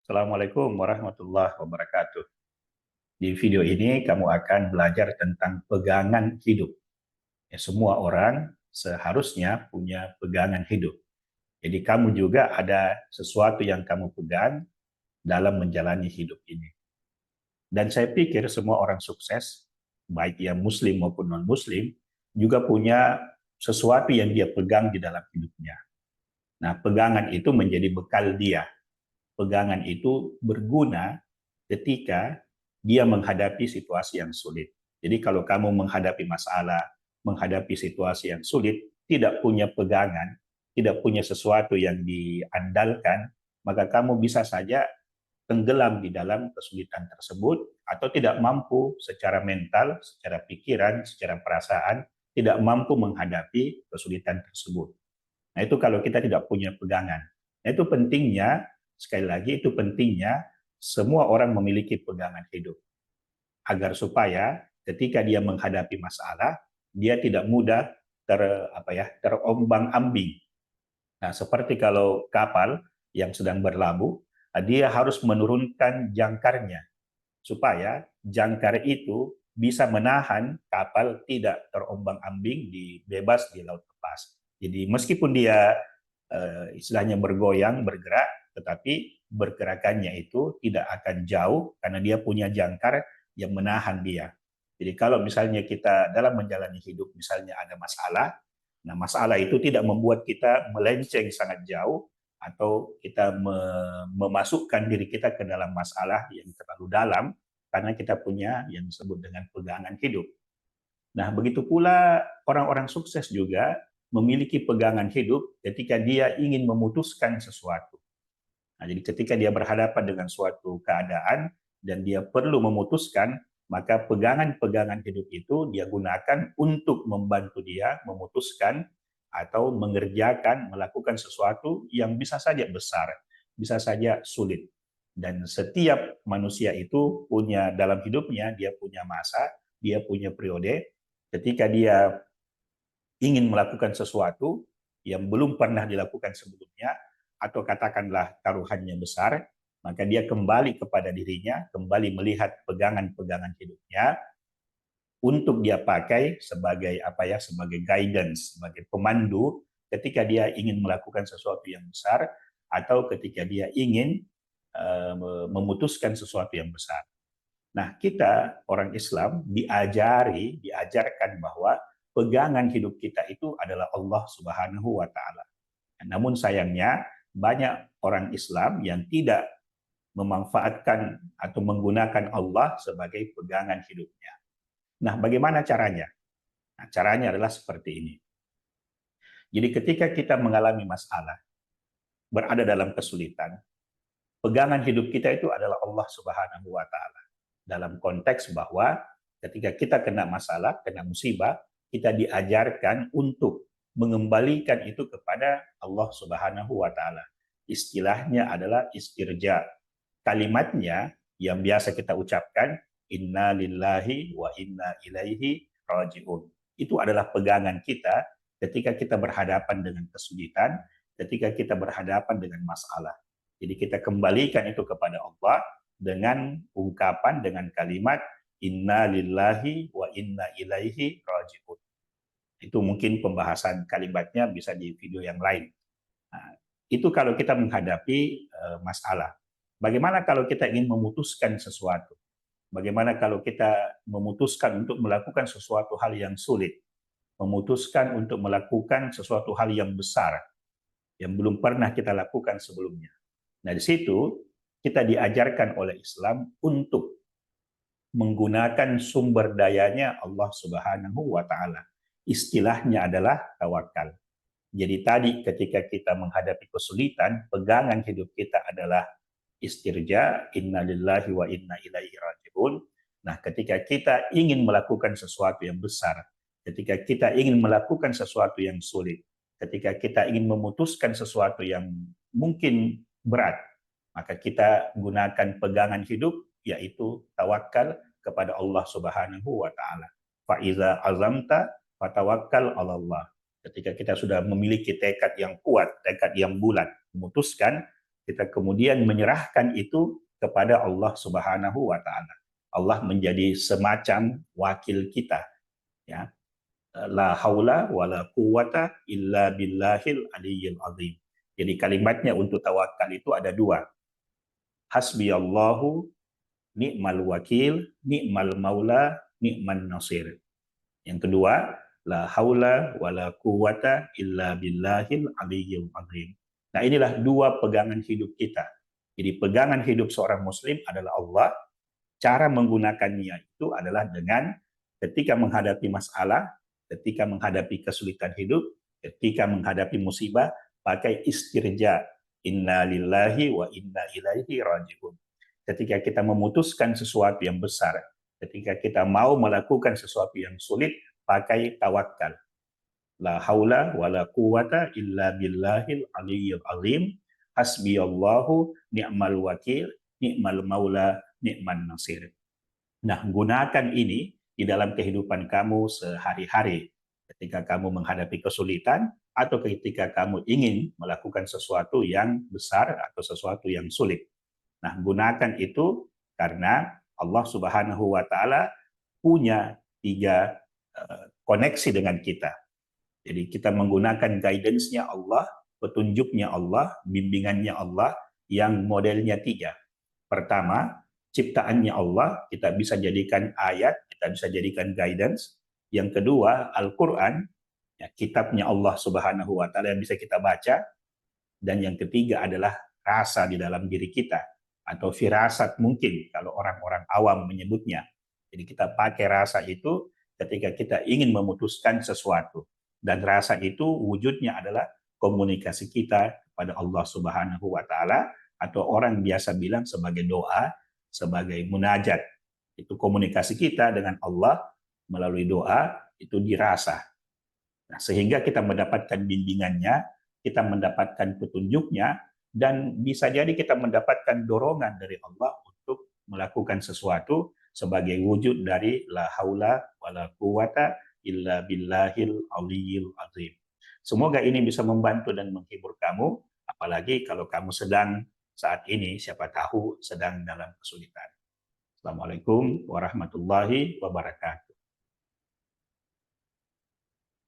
Assalamualaikum warahmatullahi wabarakatuh. Di video ini kamu akan belajar tentang pegangan hidup. Ya, semua orang seharusnya punya pegangan hidup. Jadi kamu juga ada sesuatu yang kamu pegang dalam menjalani hidup ini. Dan saya pikir semua orang sukses, baik yang muslim maupun non-muslim, juga punya sesuatu yang dia pegang di dalam hidupnya. Nah, pegangan itu menjadi bekal dia. Pegangan itu berguna ketika dia menghadapi situasi yang sulit. Jadi kalau kamu menghadapi masalah, menghadapi situasi yang sulit, tidak punya pegangan, tidak punya sesuatu yang diandalkan, maka kamu bisa saja tenggelam di dalam kesulitan tersebut atau tidak mampu secara mental, secara pikiran, secara perasaan, tidak mampu menghadapi kesulitan tersebut. Nah itu kalau kita tidak punya pegangan. Nah itu pentingnya, sekali lagi itu pentingnya semua orang memiliki pegangan hidup agar supaya ketika dia menghadapi masalah dia tidak mudah terombang-ambing. Nah, seperti kalau kapal yang sedang berlabuh, dia harus menurunkan jangkarnya supaya jangkar itu bisa menahan kapal tidak terombang-ambing bebas di laut lepas. Jadi meskipun dia istilahnya bergoyang, bergerak, tetapi bergerakannya itu tidak akan jauh karena dia punya jangkar yang menahan dia. Jadi kalau misalnya kita dalam menjalani hidup misalnya ada masalah, nah masalah itu tidak membuat kita melenceng sangat jauh atau kita memasukkan diri kita ke dalam masalah yang terlalu dalam karena kita punya yang disebut dengan pegangan hidup. Nah, begitu pula orang-orang sukses juga memiliki pegangan hidup ketika dia ingin memutuskan sesuatu. Nah, jadi ketika dia berhadapan dengan suatu keadaan dan dia perlu memutuskan, maka pegangan-pegangan hidup itu dia gunakan untuk membantu dia memutuskan atau mengerjakan, melakukan sesuatu yang bisa saja besar, bisa saja sulit. Dan setiap manusia itu punya dalam hidupnya, dia punya masa, dia punya periode, ketika dia ingin melakukan sesuatu yang belum pernah dilakukan sebelumnya, atau katakanlah taruhannya besar, maka dia kembali kepada dirinya, kembali melihat pegangan-pegangan hidupnya untuk dia pakai sebagai sebagai guidance, sebagai pemandu ketika dia ingin melakukan sesuatu yang besar atau ketika dia ingin memutuskan sesuatu yang besar. Nah, kita orang Islam diajarkan bahwa pegangan hidup kita itu adalah Allah Subhanahu wa taala. Namun sayangnya banyak orang Islam yang tidak memanfaatkan atau menggunakan Allah sebagai pegangan hidupnya. Nah, bagaimana caranya? Nah, caranya adalah seperti ini. Jadi ketika kita mengalami masalah, berada dalam kesulitan, pegangan hidup kita itu adalah Allah Subhanahu wa taala. Dalam konteks bahwa ketika kita kena masalah, kena musibah, kita diajarkan untuk mengembalikan itu kepada Allah Subhanahu wa taala. Istilahnya adalah istirja. Kalimatnya yang biasa kita ucapkan, inna lillahi wa inna ilaihi rajiun. Itu adalah pegangan kita ketika kita berhadapan dengan kesulitan, ketika kita berhadapan dengan masalah. Jadi kita kembalikan itu kepada Allah dengan ungkapan, dengan kalimat inna lillahi wa inna ilaihi rajiun. Itu mungkin pembahasan kalimatnya bisa di video yang lain. Nah, itu kalau kita menghadapi masalah. Bagaimana kalau kita ingin memutuskan sesuatu? Bagaimana kalau kita memutuskan untuk melakukan sesuatu hal yang sulit? Memutuskan untuk melakukan sesuatu hal yang besar yang belum pernah kita lakukan sebelumnya. Nah, di situ kita diajarkan oleh Islam untuk menggunakan sumber dayanya Allah Subhanahu wa taala. Istilahnya adalah tawakal. Jadi tadi ketika kita menghadapi kesulitan, pegangan hidup kita adalah istirja, inna lillahi wa inna ilaihi rajiun. Nah, ketika kita ingin melakukan sesuatu yang besar, ketika kita ingin melakukan sesuatu yang sulit, ketika kita ingin memutuskan sesuatu yang mungkin berat, maka kita gunakan pegangan hidup, yaitu tawakal kepada Allah Subhanahu wa taala. Fa iza azamta fatawakkal 'ala Allah. Ketika kita sudah memiliki tekad yang kuat, tekad yang bulat, memutuskan, kita kemudian menyerahkan itu kepada Allah Subhanahu wa taala. Allah menjadi semacam wakil kita, ya. La haula wala quwata illa billahil aliyyil azim. Jadi kalimatnya untuk tawakal itu ada dua. Hasbiyallahu ni'mal wakil, ni'mal maula, ni'man nasir. Yang kedua, la haula wala quwata illa billahil aliyyil azim. Nah, inilah dua pegangan hidup kita. Jadi pegangan hidup seorang muslim adalah Allah. Cara menggunakannya itu adalah dengan ketika menghadapi masalah, ketika menghadapi kesulitan hidup, ketika menghadapi musibah, pakai istirja. Inna lillahi wa inna ilaihi raji'un. Ketika kita memutuskan sesuatu yang besar, ketika kita mau melakukan sesuatu yang sulit, pakai tawakal. La haula wa la quwata illa billahil aliyyil azim. Hasbiyallahu ni'mal wakil, ni'mal maula, ni'man nasir. Nah, gunakan ini di dalam kehidupan kamu sehari-hari. Ketika kamu menghadapi kesulitan atau ketika kamu ingin melakukan sesuatu yang besar atau sesuatu yang sulit. Nah, gunakan itu karena Allah Subhanahu wa taala punya tiga koneksi dengan kita. Jadi kita menggunakan guidance-nya Allah, petunjuknya Allah, bimbingannya Allah yang modelnya tiga. Pertama, ciptaannya Allah, kita bisa jadikan ayat, kita bisa jadikan guidance. Yang kedua, Al-Quran, ya, kitabnya Allah Subhanahu wa taala yang bisa kita baca. Dan yang ketiga adalah rasa di dalam diri kita, atau firasat mungkin kalau orang-orang awam menyebutnya. Jadi kita pakai rasa itu ketika kita ingin memutuskan sesuatu. Dan rasa itu wujudnya adalah komunikasi kita kepada Allah Subhanahu wa taala, atau orang biasa bilang sebagai doa, sebagai munajat. Itu komunikasi kita dengan Allah melalui doa, itu dirasa. Nah, sehingga kita mendapatkan bimbingannya, kita mendapatkan petunjuknya, dan bisa jadi kita mendapatkan dorongan dari Allah untuk melakukan sesuatu sebagai wujud dari la haula wala quwata illa billahil aliyyil azim. Semoga ini bisa membantu dan menghibur kamu, apalagi kalau kamu sedang saat ini, siapa tahu sedang dalam kesulitan. Assalamualaikum warahmatullahi wabarakatuh.